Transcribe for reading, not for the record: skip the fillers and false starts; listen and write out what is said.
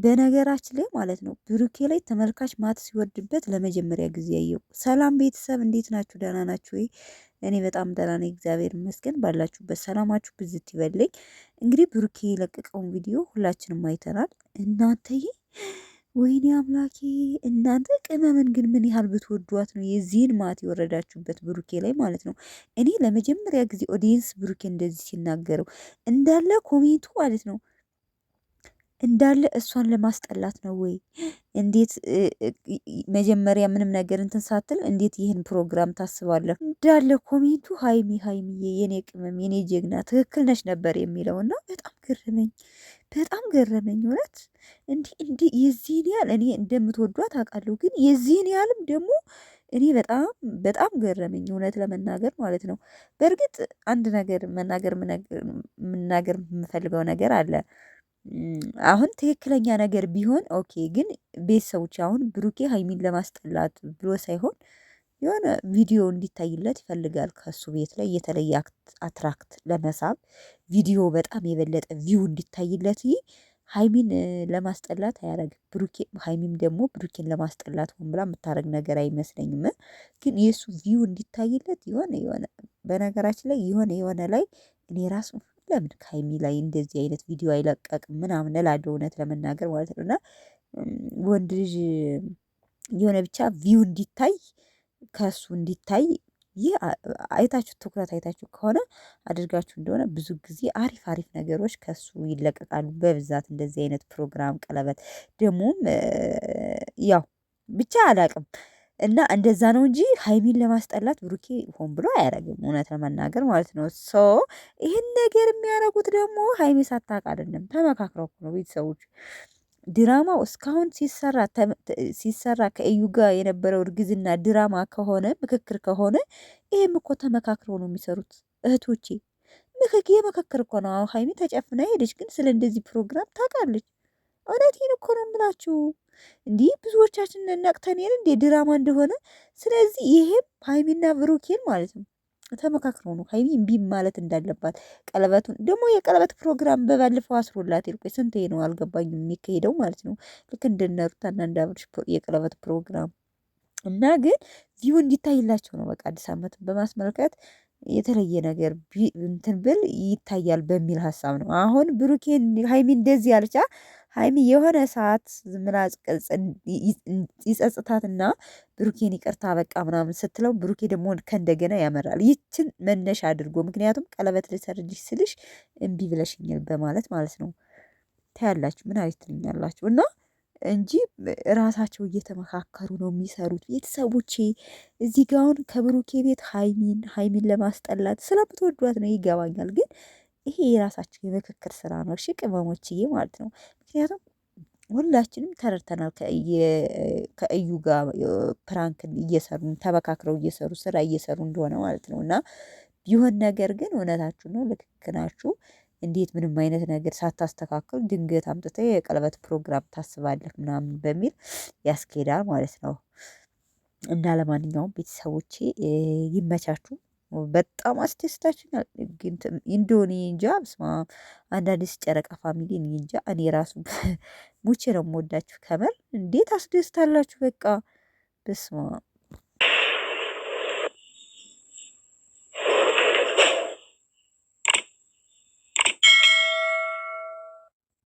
በነገራችን ላይ ማለት ነው ብሩኬ ላይ ተመልካች ማት ሲወርድበት ለመጀመሪያ ጊዜ ያየው። ሰላም ቤተሰብ እንዴት ናችሁ? ደህና ናችሁ ወይ? እኔ በጣም ደህና ነኝ፣ እግዚአብሔር ይመስገን። ባላችሁበት ሰላማችሁ ብዝት ይበልኝ። እንግዲህ ብሩኬ የለቀቀውን ቪዲዮ ሁላችንም አይተናል። እናንተዬ ወይኔ አምላኬ! እናንተ ቅመምን ግን ምን ያህል ብትወዷት ነው የዚህን ማት የወረዳችሁበት ብሩኬ ላይ ማለት ነው። እኔ ለመጀመሪያ ጊዜ ኦዲየንስ ብሩኬ እንደዚህ ሲናገረው እንዳለ ኮሜንቱ ማለት ነው እንዳለ እሷን ለማስጠላት ነው ወይ? እንዴት መጀመሪያ ምንም ነገር እንትን ሳትል እንዴት ይህን ፕሮግራም ታስባለህ? እንዳለ ኮሜንቱ ሀይሚ ሀይሚዬ፣ የኔ ቅመም፣ የኔ ጀግና፣ ትክክል ነች ነበር የሚለው እና በጣም ገረመኝ፣ በጣም ገረመኝ እውነት። እንዲህ የዚህን ያህል እኔ እንደምትወዷት አውቃለሁ፣ ግን የዚህን ያህልም ደግሞ እኔ በጣም በጣም ገረመኝ እውነት ለመናገር ማለት ነው። በእርግጥ አንድ ነገር መናገር የምፈልገው ነገር አለ። አሁን ትክክለኛ ነገር ቢሆን ኦኬ፣ ግን ቤተሰቦች አሁን ብሩኬ ሀይሚን ለማስጠላት ብሎ ሳይሆን የሆነ ቪዲዮ እንዲታይለት ይፈልጋል። ከሱ ቤት ላይ የተለየ አትራክት ለመሳብ ቪዲዮ በጣም የበለጠ ቪው እንዲታይለት ሀይሚን ለማስጠላት አያረግም። ብሩኬ ሀይሚም ደግሞ ብሩኬን ለማስጠላት ሆን ብላ የምታደርግ ነገር አይመስለኝም። ግን የእሱ ቪው እንዲታይለት የሆነ በነገራችን ላይ የሆነ ላይ እኔ ራሱ ለምን ከሀይሚ ላይ እንደዚህ አይነት ቪዲዮ አይለቀቅም ምናምን እላለሁ እውነት ለመናገር ማለት ነው። እና ወንድ ልጅ የሆነ ብቻ ቪው እንዲታይ ከሱ እንዲታይ ይህ አይታችሁ ትኩረት አይታችሁ ከሆነ አድርጋችሁ እንደሆነ ብዙ ጊዜ አሪፍ አሪፍ ነገሮች ከሱ ይለቀቃሉ በብዛት እንደዚህ አይነት ፕሮግራም ቀለበት ደግሞም ያው ብቻ አላቅም እና እንደዛ ነው እንጂ ሀይሚን ለማስጠላት ብሩኬ ሆን ብሎ አያደርግም እውነት ለመናገር ማለት ነው። ይህን ነገር የሚያደርጉት ደግሞ ሀይሚ ሳታውቅ አይደለም፣ ተመካክረው ነው ቤተሰቦች። ድራማው እስካሁን ሲሰራ ከእዩ ጋር የነበረው እርግዝና ድራማ ከሆነ ምክክር ከሆነ ይሄም እኮ ተመካክረው ነው የሚሰሩት እህቶቼ። የምክክር እኮ ነው። ሀይሚ ተጨፍና ሄደች፣ ግን ስለ እንደዚህ ፕሮግራም ታውቃለች። እውነቴን እኮ ነው የምላችሁ። እንዲህ ብዙዎቻችን ነቅተን እንደ ድራማ እንደሆነ። ስለዚህ ይሄም ሀይሚና ብሩኬን ማለት ነው ተመካክረው ነው ሀይሚ እምቢ ማለት እንዳለባት። ቀለበቱን ደግሞ የቀለበት ፕሮግራም በባለፈው አስሮላት ቆይ ስንቴ ነው አልገባኝም የሚካሄደው ማለት ነው። ልክ እንደነ ሩታና እንደ አብርሽ የቀለበት ፕሮግራም እና ግን ቪው እንዲታይላቸው ነው በቃ አዲስ ዓመትን በማስመልከት የተለየ ነገር እንትን ብል ይታያል በሚል ሀሳብ ነው። አሁን ብሩኬን ሀይሚ እንደዚህ ያልቻ ሀይሚ የሆነ ሰዓት ምላጭ ቅርጽ ይጸጽታትና ብሩኬን ይቅርታ በቃ ምናምን ስትለው ብሩኬ ደግሞ ከእንደገና ያመራል። ይችን መነሻ አድርጎ ምክንያቱም ቀለበት ልሰርልሽ ስልሽ እምቢ ብለሽኛል በማለት ማለት ነው። ታያላችሁ ምን አሪፍ ትልኛላችሁ እና እንጂ ራሳቸው እየተመካከሩ ነው የሚሰሩት። ቤተሰቦቼ እዚህ ጋ አሁን ከብሩኬ ቤት ሀይሚን ለማስጠላት ስለምትወዷት ነው ይገባኛል። ግን ይሄ የራሳቸው የምክክር ስራ ነው። እሺ ቅመሞችዬ ማለት ነው። ምክንያቱም ሁላችንም ተረድተናል ከእዩ ጋር ፕራንክን እየሰሩ ተመካክረው እየሰሩ ስራ እየሰሩ እንደሆነ ማለት ነው። እና ቢሆን ነገር ግን እውነታችሁ ነው፣ ልክ ናችሁ። እንዴት ምንም አይነት ነገር ሳታስተካክል ድንገት አምጥተህ የቀለበት ፕሮግራም ታስባለህ ምናምን በሚል ያስኬዳል ማለት ነው። እና ለማንኛውም ቤተሰቦቼ ይመቻችሁ። በጣም አስደስታችሁኛል። ግን እንደሆነ እንጃ ብስማ አንዳንድ ጨረቃ ፋሚሊ እንጃ እኔ ራሱ ሙቼ ነው የምወዳችሁ። ከመር እንዴት አስደስታላችሁ በቃ ብስማ